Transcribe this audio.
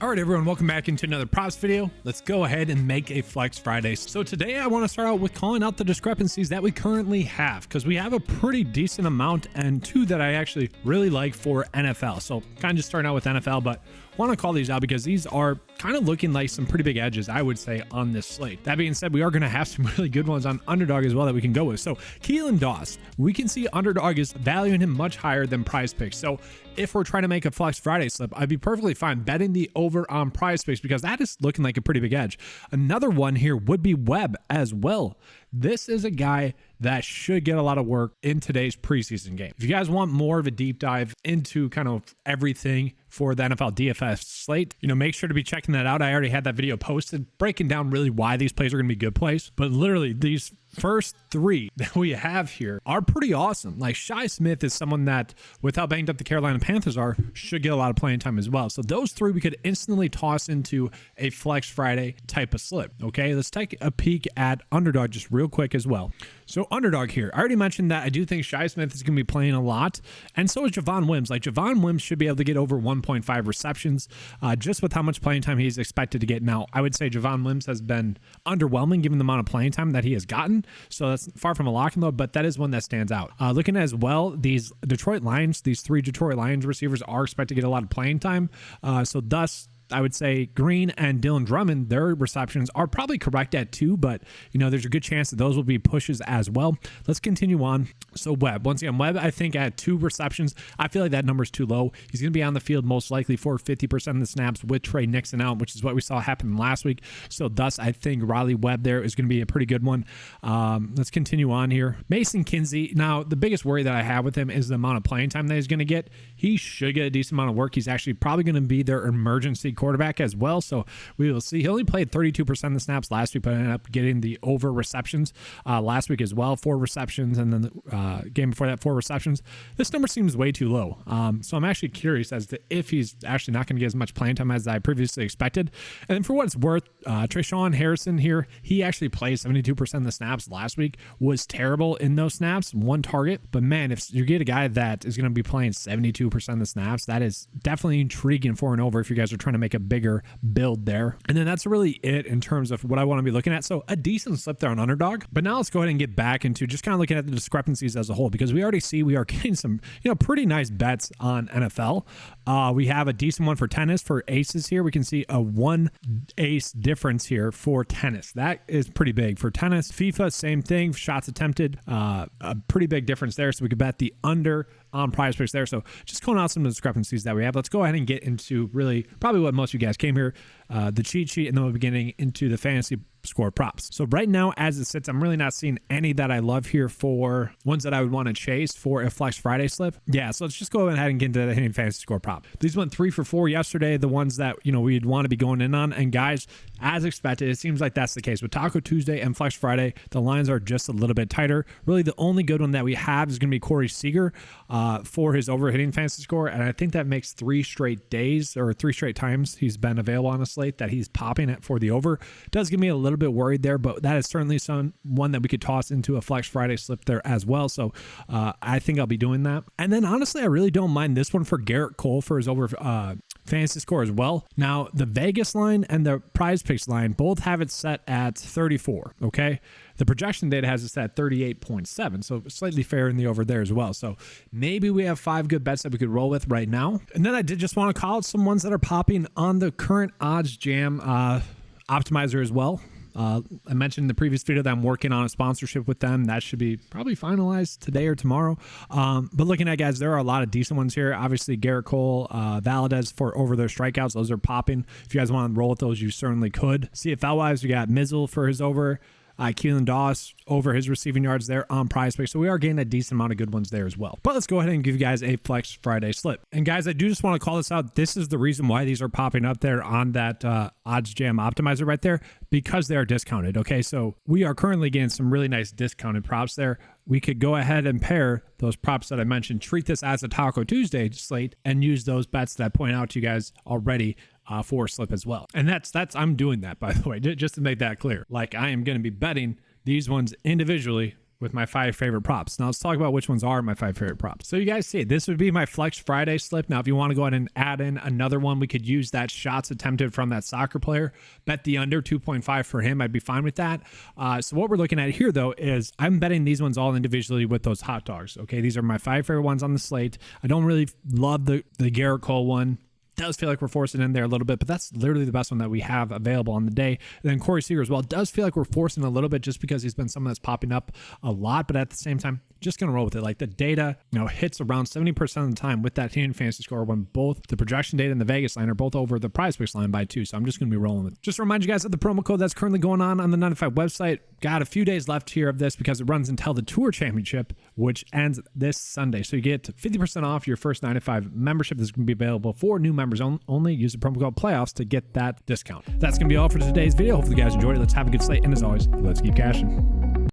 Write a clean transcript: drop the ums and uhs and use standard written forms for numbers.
All right, everyone, welcome back into another props video. Let's go ahead and make a Flex Friday. So today I want to start out with calling out the discrepancies that we currently have, because we have a pretty decent amount and two that I actually really like for NFL. So kind of just starting out with NFL, but want to call these out because these are kind of looking like some pretty big edges, I would say, on this slate. That being said, we are going to have some really good ones on Underdog as well that we can go with. So Keelan Doss, we can see Underdog is valuing him much higher than PrizePicks. So if we're trying to make a Flex Friday slip, I'd be perfectly fine betting the over on PrizePicks because that is looking like a pretty big edge. Another one here would be Webb as well. This is a guy that should get a lot of work in today's preseason game. If you guys want more of a deep dive into kind of everything for the NFL DFS slate, make sure to be checking that out. I already had that video posted breaking down really why these plays are going to be good plays, but literally these first three that we have here are pretty awesome. Like Shi Smith is someone that, with how banged up the Carolina Panthers are, should get a lot of playing time as well. So those three we could instantly toss into a Flex Friday type of slip. Okay, let's take a peek at Underdog just real quick as well. So Underdog here, I already mentioned that I do think Shi Smith is going to be playing a lot, and so is Javon Wims. Like Javon Wims should be able to get over 1.5 receptions just with how much playing time he's expected to get. Now, I would say Javon Wims has been underwhelming given the amount of playing time that he has gotten, so that's far from a lock and load, but that is one that stands out. Looking as well, these three Detroit Lions receivers are expected to get a lot of playing time, so thus I would say Green and Dylan Drummond, their receptions are probably correct at 2, but there's a good chance that those will be pushes as well. Let's continue on. So Webb, once again, Webb, I think at 2 receptions, I feel like that number is too low. He's going to be on the field most likely for 50% of the snaps with Trey Nixon out, which is what we saw happen last week. So thus, I think Riley Webb there is going to be a pretty good one. Let's continue on here. Mason Kinsey. Now, the biggest worry that I have with him is the amount of playing time that he's going to get. He should get a decent amount of work. He's actually probably going to be their emergency quarterback as well, so we will see. He only played 32% of the snaps last week, but ended up getting the over receptions last week as well, 4 receptions, and then the game before that, 4 receptions. This number seems way too low, so I'm actually curious as to if he's actually not going to get as much playing time as I previously expected. And then for what it's worth, Trayshawn Harrison here, he actually played 72% of the snaps last week, was terrible in those snaps, 1 target, but man, if you get a guy that is going to be playing 72% of the snaps, that is definitely intriguing for and over if you guys are trying to make a bigger build there. And then that's really it in terms of what I want to be looking at. So a decent slip there on Underdog, but now let's go ahead and get back into just kind of looking at the discrepancies as a whole, because we already see we are getting some pretty nice bets on NFL. We have a decent one for tennis for aces here. We can see a 1 ace difference here for tennis. That is pretty big for tennis. FIFA, same thing, shots attempted, a pretty big difference there, so we could bet the under on PrizePicks there. So just calling out some of the discrepancies that we have. Let's go ahead and get into really probably what most of you guys came here, the cheat sheet, and then we'll be getting into the fantasy score props. So right now, as it sits, I'm really not seeing any that I love here for ones that I would want to chase for a Flex Friday slip. Yeah, so let's just go ahead and get into the hitting fantasy score prop. These went 3 for 4 yesterday, the ones that we'd want to be going in on. And guys, as expected, it seems like that's the case with Taco Tuesday and Flex Friday. The lines are just a little bit tighter. Really, the only good one that we have is going to be Corey Seager for his over hitting fantasy score, and I think that makes 3 straight days or 3 straight times he's been available on a slate that he's popping it for the over. Does give me a little bit worried there, but that is certainly one that we could toss into a Flex Friday slip there as well. So I think I'll be doing that. And then honestly, I really don't mind this one for Garrett Cole for his over fantasy score as well. Now, the Vegas line and the PrizePicks line both have it set at 34, okay? The projection data has it set at 38.7, so slightly fair in the over there as well. So maybe we have 5 good bets that we could roll with right now. And then I did just want to call out some ones that are popping on the current odds jam optimizer as well. I mentioned in the previous video that I'm working on a sponsorship with them. That should be probably finalized today or tomorrow. But looking at, guys, there are a lot of decent ones here. Obviously, Garrett Cole, Valadez for over their strikeouts. Those are popping. If you guys want to roll with those, you certainly could. CFL-wise, we got Mizzle for his over. Keelan Doss over his receiving yards there on PrizePicks. So we are getting a decent amount of good ones there as well. But let's go ahead and give you guys a Flex Friday slip. And guys, I do just want to call this out. This is the reason why these are popping up there on that odds jam optimizer right there, because they are discounted. Okay, so we are currently getting some really nice discounted props there. We could go ahead and pair those props that I mentioned, treat this as a Taco Tuesday slate, and use those bets that I point out to you guys already for a slip as well. And that's I'm doing that, by the way, just to make that clear. Like, I am going to be betting these ones individually with my 5 favorite props. Now let's talk about which ones are my 5 favorite props. So you guys see, this would be my Flex Friday slip. Now, if you want to go ahead and add in another one, we could use that shots attempted from that soccer player. Bet the under 2.5 for him. I'd be fine with that. So what we're looking at here, though, is I'm betting these ones all individually with those hot dogs. Okay, these are my 5 favorite ones on the slate. I don't really love the Garrett Cole one. Does feel like we're forcing in there a little bit, but that's literally the best one that we have available on the day. And then Corey Seager as well. It does feel like we're forcing a little bit just because he's been someone that's popping up a lot, but at the same time, just going to roll with it. Like the data, hits around 70% of the time with that team fantasy score when both the projection data and the Vegas line are both over the PrizePicks line by 2. So I'm just going to be rolling with it. Just to remind you guys of the promo code that's currently going on the 9to5 website. Got a few days left here of this because it runs until the Tour Championship, which ends this Sunday. So you get 50% off your first 9to5 membership. This is going to be available for new members only. Use the promo code PLAYOFFS to get that discount. That's going to be all for today's video. Hopefully you guys enjoyed it. Let's have a good slate. And as always, let's keep cashing.